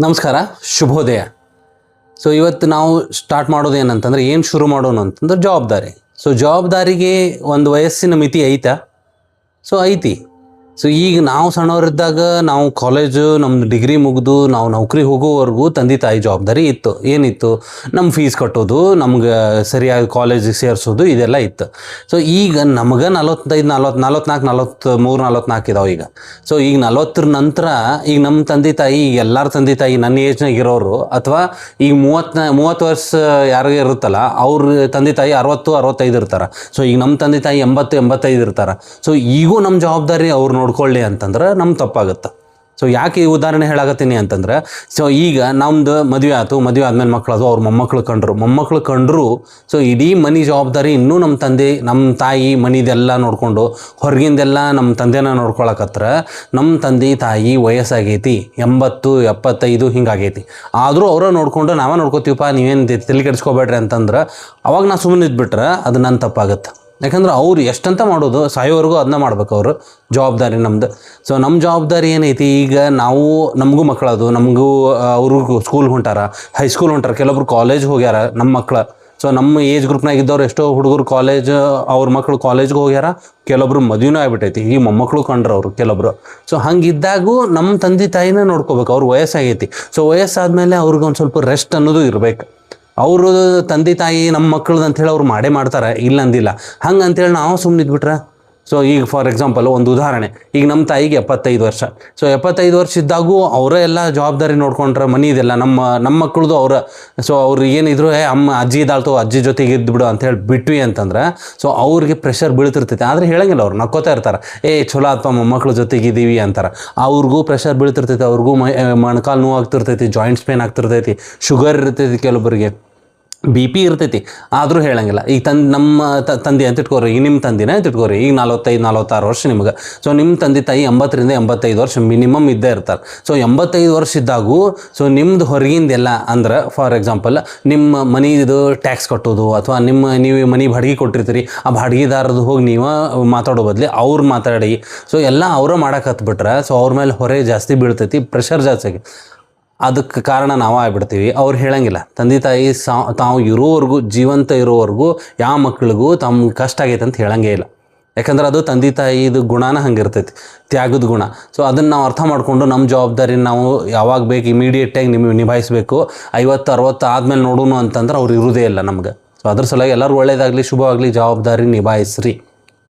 ನಮಸ್ಕಾರ, ಶುಭೋದಯ. ಸೊ ಇವತ್ತು ನಾವು ಸ್ಟಾರ್ಟ್ ಮಾಡೋದು ಏನಂತಂದ್ರೆ, ಏನು ಶುರು ಮಾಡೋಣ ಅಂತಂದ್ರೆ ಜವಾಬ್ದಾರಿ. ಸೊ ಜವಾಬ್ದಾರಿಗೆ ಒಂದು ವಯಸ್ಸಿನ ಮಿತಿ ಐತಾ? ಸೊ ಐತಿ. ಸೊ ಈಗ ನಾವು ಸಣ್ಣವರಿದ್ದಾಗ ನಾವು ಕಾಲೇಜು ನಮ್ಮದು ಡಿಗ್ರಿ ಮುಗಿದು ನಾವು ನೌಕರಿ ಹೋಗೋವರೆಗೂ ತಂದೆ ತಾಯಿ ಜವಾಬ್ದಾರಿ ಇತ್ತು. ಏನಿತ್ತು? ನಮ್ಮ ಫೀಸ್ ಕಟ್ಟೋದು, ನಮ್ಗೆ ಸರಿಯಾಗಿ ಕಾಲೇಜಿಗೆ ಸೇರಿಸೋದು, ಇದೆಲ್ಲ ಇತ್ತು. ಸೊ ಈಗ ನಮ್ಗೆ 44 ಇದಾವೆ ಈಗ. ಸೊ ಈಗ 40 ನಂತರ ಈಗ ನಮ್ಮ ತಂದೆ ತಾಯಿ, ಈಗ ಎಲ್ಲರ ತಂದೆ ತಾಯಿ ನನ್ನ ಏಜ್ನಾಗ ಇರೋರು, ಅಥವಾ ಈಗ 30 ವರ್ಷ ಯಾರಿಗೆ ಇರುತ್ತಲ್ಲ ಅವ್ರ ತಂದೆ ತಾಯಿ 60-65 ಇರ್ತಾರೆ. ಸೊ ಈಗ ನಮ್ಮ ತಂದೆ ತಾಯಿ 80-85 ಇರ್ತಾರೆ. ಸೊ ಈಗೂ ನಮ್ಮ ಜವಾಬ್ದಾರಿ ಅವ್ರು ನೋಡ್ಕೊಳ್ಳಿ ಅಂತಂದ್ರೆ ನಮ್ಗೆ ತಪ್ಪಾಗುತ್ತೆ. ಸೊ ಯಾಕೆ ಈ ಉದಾಹರಣೆ ಹೇಳಾಕತ್ತೀನಿ ಅಂತಂದ್ರೆ, ಸೊ ಈಗ ನಮ್ದು ಮದುವೆ ಆಯ್ತು, ಮದುವೆ ಆದ್ಮೇಲೆ ಮಕ್ಕಳದು, ಅವ್ರ ಮೊಮ್ಮಕ್ಕಳು ಕಂಡ್ರು. ಸೊ ಇಡೀ ಮನೆ ಜವಾಬ್ದಾರಿ ಇನ್ನೂ ನಮ್ಮ ತಾಯಿ ಮನಿದೆಲ್ಲ ನೋಡಿಕೊಂಡು ಹೊರಗಿಂದೆಲ್ಲ ನಮ್ಮ ತಂದೆನ ನೋಡ್ಕೊಳಕತ್ರ ನಮ್ಮ ತಂದೆ ತಾಯಿ ವಯಸ್ಸಾಗೈತಿ, 80-75 ಹಿಂಗಾಗೈತಿ. ಆದರೂ ಅವರ ನೋಡಿಕೊಂಡು ನಾವೇ ನೋಡ್ಕೋತೀವಪ್ಪ, ನೀವೇನು ತಲೆ ಕೆಡಿಸ್ಕೋಬೇಡ್ರಿ ಅಂತಂದ್ರೆ ಅವಾಗ ನಾ ಸುಮ್ಮನೆ ಇದ್ಬಿಟ್ರೆ ಅದು ನನ್ನ ತಪ್ಪಾಗುತ್ತೆ. ಯಾಕಂದ್ರೆ ಅವ್ರು ಎಷ್ಟಂತ ಮಾಡೋದು, ಸಾಯೋವರೆಗೂ ಅದನ್ನ ಮಾಡ್ಬೇಕು ಅವರು. ಜವಾಬ್ದಾರಿ ನಮ್ದು. ಸೊ ನಮ್ಮ ಜವಾಬ್ದಾರಿ ಏನೈತಿ, ಈಗ ನಮಗೂ ಮಕ್ಕಳದು, ಅವ್ರಿಗೂ ಸ್ಕೂಲ್ಗೆ ಹೊಂಟಾರ, ಹೈಸ್ಕೂಲ್ ಹೊಂಟಾರ, ಕೆಲವೊಬ್ರು ಕಾಲೇಜ್ ಹೋಗ್ಯಾರ ನಮ್ಮ ಮಕ್ಳು. ಸೊ ನಮ್ಮ ಏಜ್ ಗ್ರೂಪ್ನಾಗ ಇದ್ದವ್ರು ಎಷ್ಟೋ ಹುಡುಗರು ಅವ್ರ ಮಕ್ಕಳು ಕಾಲೇಜ್ಗೆ ಹೋಗ್ಯಾರ, ಕೆಲವೊಬ್ರು ಮದುವೆನೂ ಆಗ್ಬಿಟ್ಟೈತಿ, ಈ ಮೊಮ್ಮಕ್ಕಳು ಕಂಡ್ರು ಅವರು ಕೆಲವೊಬ್ರು. ಸೊ ಹಂಗಿದ್ದಾಗೂ ನಮ್ಮ ತಂದೆ ತಾಯಿನ ನೋಡ್ಕೋಬೇಕು. ಅವ್ರು ವಯಸ್ಸಾಗೈತಿ. ಸೊ ವಯಸ್ಸಾದ್ಮೇಲೆ ಅವ್ರಿಗೆ ಒಂದು ಸ್ವಲ್ಪ ರೆಸ್ಟ್ ಅನ್ನೋದು ಇರ್ಬೇಕು. ಅವರು ತಂದೆ ತಾಯಿ ನಮ್ಮ ಮಕ್ಕಳದ್ದು ಅಂಥೇಳಿ ಅವ್ರು ಮಾಡ್ತಾರೆ, ಇಲ್ಲ ಅಂದಿಲ್ಲ. ಹಂಗೆ ಅಂಥೇಳಿ ನಾವು ಸುಮ್ಮನೆ ಇದ್ಬಿಟ್ರೆ. ಸೊ ಈಗ ಫಾರ್ ಎಕ್ಸಾಂಪಲ್ ಒಂದು ಉದಾಹರಣೆ, ಈಗ ನಮ್ಮ ತಾಯಿಗೆ 75 ವರ್ಷ. ಸೊ 75 ವರ್ಷ ಇದ್ದಾಗೂ ಅವರೇ ಎಲ್ಲ ಜವಾಬ್ದಾರಿ ನೋಡ್ಕೊಂಡ್ರೆ ಮನಿದೆಲ್ಲ ನಮ್ಮ ಮಕ್ಕಳದು ಸೊ ಅವ್ರು ಏನಿದ್ರು ಅಜ್ಜಿ ಇದ್ದಾಳ್ತು, ಅಜ್ಜಿ ಜೊತೆಗೆ ಇದ್ಬಿಡು ಅಂಥೇಳಿ ಬಿಟ್ವಿ ಅಂತಂದ್ರೆ, ಸೊ ಅವ್ರಿಗೆ ಪ್ರೆಷರ್ ಬೀಳ್ತಿರ್ತೈತಿ. ಆದರೆ ಹೇಳಂಗಿಲ್ಲ, ಅವ್ರು ನಕ್ಕೋತಾ ಇರ್ತಾರೆ, ಚಲೋ ಆತ್ಮ ಮೊಮ್ಮಕ್ಳ ಜೊತೆಗಿದ್ದೀವಿ ಅಂತಾರೆ. ಅವ್ರಿಗೂ ಪ್ರೆಷರ್ ಬೀಳ್ತಿರ್ತೈತಿ, ಅವ್ರಿಗೂ ಮೊಣಕಾಲು ನೋವು ಆಗ್ತಿರ್ತೈತಿ, ಜಾಯಿಂಟ್ಸ್ ಪೇನ್ ಆಗ್ತಿರ್ತೈತಿ, ಶುಗರ್ ಇರ್ತೈತಿ, ಕೆಲವೊಬ್ಬರಿಗೆ BP ಇರ್ತೈತಿ. ಆದರೂ ಹೇಳಂಗಿಲ್ಲ. ಈಗ ನಮ್ಮ ತಂದೆ ಅಂತ ಇಟ್ಕೋರಿ, ಈಗ ನಿಮ್ಮ ತಂದಿನ ಅಂತ ಇಟ್ಕೋರಿ, ಈಗ 45-46 ವರ್ಷ ನಿಮ್ಗೆ. ಸೊ ನಿಮ್ಮ ತಂದೆ ತಾಯಿ 80-85 ವರ್ಷ ಮಿನಿಮಮ್ ಇದ್ದೇ ಇರ್ತಾರೆ. ಸೊ 85 ವರ್ಷ ಇದ್ದಾಗೂ ಸೊ ನಿಮ್ದು ಹೊರಗಿಂದೆಲ್ಲ ಅಂದ್ರೆ ಫಾರ್ ಎಕ್ಸಾಂಪಲ್ ನಿಮ್ಮ ಮನಿದು ಟ್ಯಾಕ್ಸ್ ಕಟ್ಟೋದು, ಅಥವಾ ನೀವು ಮನೆ ಬಾಡಿಗೆ ಕೊಟ್ಟಿರ್ತೀರಿ, ಆ ಬಾಡಿಗೆದಾರದು ಹೋಗಿ ನೀವು ಮಾತಾಡೋ ಬದಲಿ ಅವ್ರು ಮಾತಾಡಿ, ಸೊ ಎಲ್ಲ ಅವರ ಮಾಡಕ್ಕೆ ಹತ್ಬಿಟ್ರೆ ಸೊ ಅವ್ರ ಮೇಲೆ ಹೊರೆ ಜಾಸ್ತಿ ಬೀಳ್ತೈತಿ, ಪ್ರೆಷರ್ ಜಾಸ್ತಿ ಆಗಿ. ಅದಕ್ಕೆ ಕಾರಣ ನಾವು ಆಗ್ಬಿಡ್ತೀವಿ. ಅವ್ರು ಹೇಳಂಗಿಲ್ಲ. ತಂದೆ ತಾಯಿ ತಾವು ಇರೋವರೆಗೂ, ಜೀವಂತ ಇರೋವರೆಗೂ ಯಾವ ಮಕ್ಳಿಗೂ ತಮ್ಮ ಕಷ್ಟ ಆಗೈತೆ ಅಂತ ಹೇಳಂಗೇ ಇಲ್ಲ. ಯಾಕಂದ್ರೆ ಅದು ತಂದೆ ತಾಯಿದು ಗುಣನ ಹಂಗಿರ್ತೈತಿ, ತ್ಯಾಗದ ಗುಣ. ಸೊ ಅದನ್ನು ನಾವು ಅರ್ಥ ಮಾಡಿಕೊಂಡು ನಮ್ಮ ಜವಾಬ್ದಾರಿ ನಾವು ಯಾವಾಗ ಬೇಕು ಇಮಿಡಿಯೇಟಾಗಿ ನಿಭಾಯಿಸಬೇಕು. 50-60 ಆದಮೇಲೆ ನೋಡೋಣ ಅಂತಂದ್ರೆ ಅವ್ರು ಇರೋದೇ ಇಲ್ಲ ನಮ್ಗೆ. ಸೊ ಅದ್ರ ಸಲುವಾಗಿ ಎಲ್ಲರೂ ಒಳ್ಳೇದಾಗಲಿ, ಶುಭವಾಗಲಿ, ಜವಾಬ್ದಾರಿ ನಿಭಾಯಿಸ್ರಿ.